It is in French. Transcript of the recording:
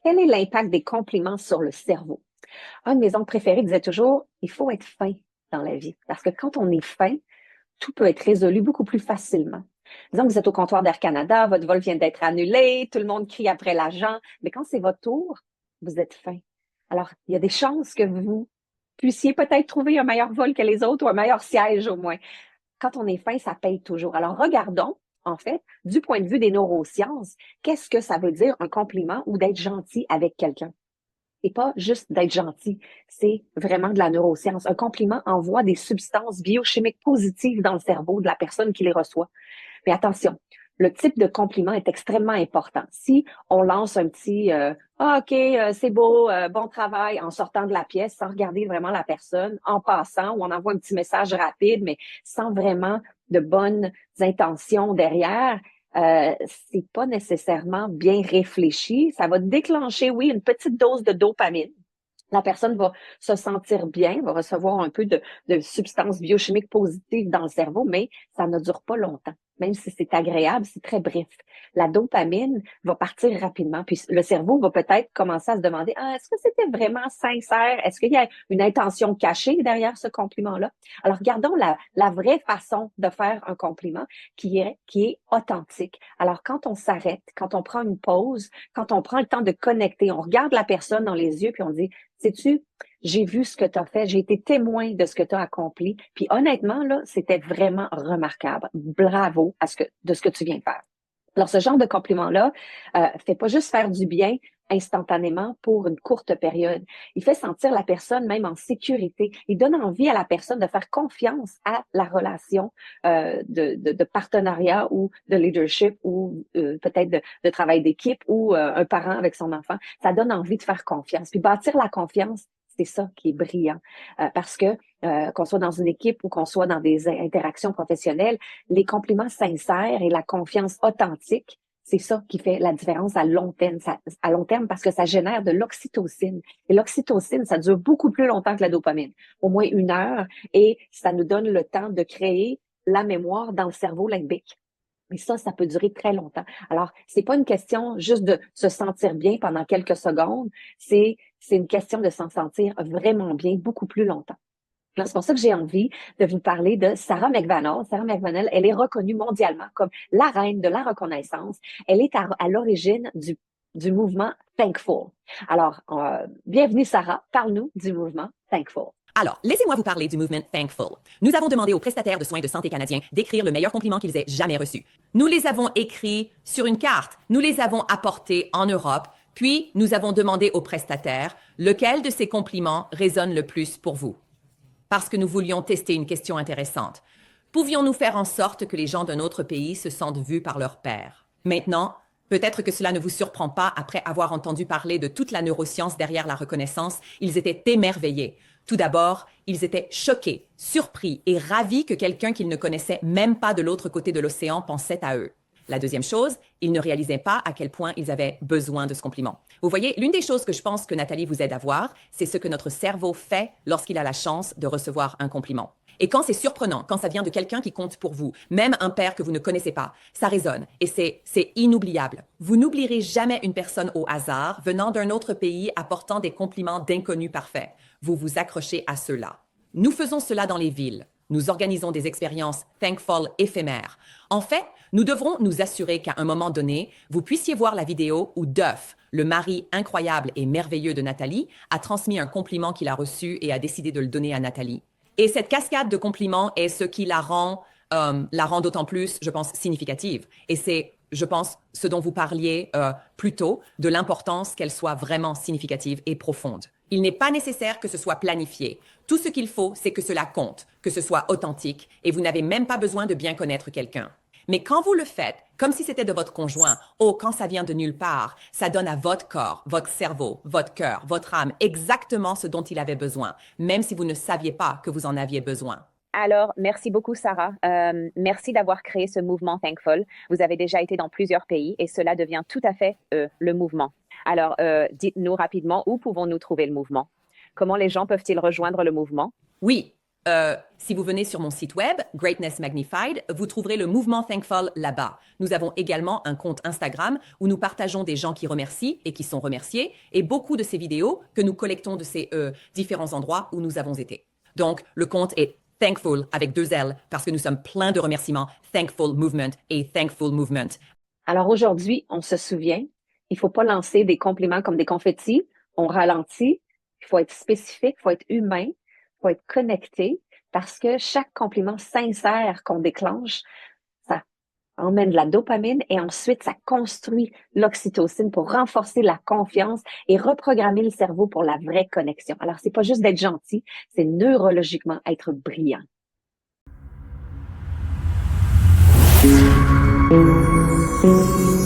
Quel est l'impact des compliments sur le cerveau? Un de mes oncles préférés disait toujours, il faut être fin dans la vie. Parce que quand on est fin, tout peut être résolu beaucoup plus facilement. Disons que vous êtes au comptoir d'Air Canada, votre vol vient d'être annulé, tout le monde crie après l'agent, mais quand c'est votre tour, vous êtes fin. Alors, il y a des chances que vous puissiez peut-être trouver un meilleur vol que les autres ou un meilleur siège au moins. Quand on est fin, ça paye toujours. Alors, regardons, en fait, du point de vue des neurosciences, qu'est-ce que ça veut dire un compliment ou d'être gentil avec quelqu'un? Et pas juste d'être gentil, c'est vraiment de la neuroscience. Un compliment envoie des substances biochimiques positives dans le cerveau de la personne qui les reçoit. Mais attention, le type de compliment est extrêmement important. Si on lance un petit ah, OK, c'est beau, bon travail en sortant de la pièce sans regarder vraiment la personne, en passant, ou on envoie un petit message rapide, mais sans vraiment de bonnes intentions derrière, c'est pas nécessairement bien réfléchi. Ça va déclencher, oui, une petite dose de dopamine. La personne va se sentir bien, va recevoir un peu de substances biochimiques positives dans le cerveau, mais ça ne dure pas longtemps. Même si c'est agréable, c'est très bref. La dopamine va partir rapidement, puis le cerveau va peut-être commencer à se demander, ah, est-ce que c'était vraiment sincère? Est-ce qu'il y a une intention cachée derrière ce compliment-là? Alors, regardons la vraie façon de faire un compliment qui est authentique. Alors, quand on s'arrête, quand on prend une pause, quand on prend le temps de connecter, on regarde la personne dans les yeux, puis on dit, sais-tu, j'ai vu ce que tu as fait, j'ai été témoin de ce que tu as accompli. Puis honnêtement, là, c'était vraiment remarquable. Bravo de ce que tu viens de faire. Alors, ce genre de compliment-là fait pas juste faire du bien instantanément pour une courte période. Il fait sentir la personne même en sécurité. Il donne envie à la personne de faire confiance à la relation de partenariat ou de leadership ou peut-être de travail d'équipe ou un parent avec son enfant. Ça donne envie de faire confiance. Puis bâtir la confiance, c'est ça qui est brillant. Parce que qu'on soit dans une équipe ou qu'on soit dans des interactions professionnelles, les compliments sincères et la confiance authentique, c'est ça qui fait la différence à long terme, à long terme parce que ça génère de l'oxytocine. Et l'oxytocine, ça dure beaucoup plus longtemps que la dopamine, au moins 1 heure, et ça nous donne le temps de créer la mémoire dans le cerveau limbique. Et ça peut durer très longtemps. Alors, c'est pas une question juste de se sentir bien pendant quelques secondes, c'est une question de s'en sentir vraiment bien beaucoup plus longtemps. Alors, c'est pour ça que j'ai envie de vous parler de Sarah McVanel. Sarah McVanel, elle est reconnue mondialement comme la reine de la reconnaissance. Elle est à l'origine du mouvement Thankful. Alors, bienvenue Sarah, parle-nous du mouvement Thankful. Alors, laissez-moi vous parler du mouvement Thankful. Nous avons demandé aux prestataires de soins de santé canadiens d'écrire le meilleur compliment qu'ils aient jamais reçu. Nous les avons écrits sur une carte. Nous les avons apportés en Europe. Puis, nous avons demandé aux prestataires lequel de ces compliments résonne le plus pour vous. Parce que nous voulions tester une question intéressante. Pouvions-nous faire en sorte que les gens d'un autre pays se sentent vus par leur père? Maintenant, peut-être que cela ne vous surprend pas après avoir entendu parler de toute la neuroscience derrière la reconnaissance, ils étaient émerveillés. Tout d'abord, ils étaient choqués, surpris et ravis que quelqu'un qu'ils ne connaissaient même pas de l'autre côté de l'océan pensait à eux. La deuxième chose, ils ne réalisaient pas à quel point ils avaient besoin de ce compliment. Vous voyez, l'une des choses que je pense que Nathalie vous aide à voir, c'est ce que notre cerveau fait lorsqu'il a la chance de recevoir un compliment. Et quand c'est surprenant, quand ça vient de quelqu'un qui compte pour vous, même un père que vous ne connaissez pas, ça résonne et c'est inoubliable. Vous n'oublierez jamais une personne au hasard venant d'un autre pays apportant des compliments d'inconnus parfaits. Vous vous accrochez à ceux-là. Nous faisons cela dans les villes. Nous organisons des expériences Thankful éphémères. En fait, nous devrons nous assurer qu'à un moment donné, vous puissiez voir la vidéo où Duff, le mari incroyable et merveilleux de Nathalie, a transmis un compliment qu'il a reçu et a décidé de le donner à Nathalie. Et cette cascade de compliments est ce qui la rend d'autant plus, je pense, significative. Et c'est, je pense, ce dont vous parliez plus tôt, de l'importance qu'elle soit vraiment significative et profonde. Il n'est pas nécessaire que ce soit planifié. Tout ce qu'il faut, c'est que cela compte, que ce soit authentique, et vous n'avez même pas besoin de bien connaître quelqu'un. Mais quand vous le faites, comme si c'était de votre conjoint, quand ça vient de nulle part, ça donne à votre corps, votre cerveau, votre cœur, votre âme exactement ce dont il avait besoin, même si vous ne saviez pas que vous en aviez besoin. Alors, merci beaucoup, Sarah. Merci d'avoir créé ce mouvement Thankful. Vous avez déjà été dans plusieurs pays et cela devient tout à fait le mouvement. Alors, dites-nous rapidement où pouvons-nous trouver le mouvement? Comment les gens peuvent-ils rejoindre le mouvement? Oui, Si vous venez sur mon site web, Greatness Magnified, vous trouverez le mouvement Thankful là-bas. Nous avons également un compte Instagram où nous partageons des gens qui remercient et qui sont remerciés et beaucoup de ces vidéos que nous collectons de ces différents endroits où nous avons été. Donc, le compte est Thankful avec 2 L parce que nous sommes pleins de remerciements. Thankful Movement et Thankful Movement. Alors aujourd'hui, on se souvient, il faut pas lancer des compliments comme des confettis. On ralentit. Il faut être spécifique, il faut être humain, il faut être connecté parce que chaque compliment sincère qu'on déclenche, ça emmène de la dopamine et ensuite ça construit l'oxytocine pour renforcer la confiance et reprogrammer le cerveau pour la vraie connexion. Alors, c'est pas juste d'être gentil, c'est neurologiquement être brillant. Thank you.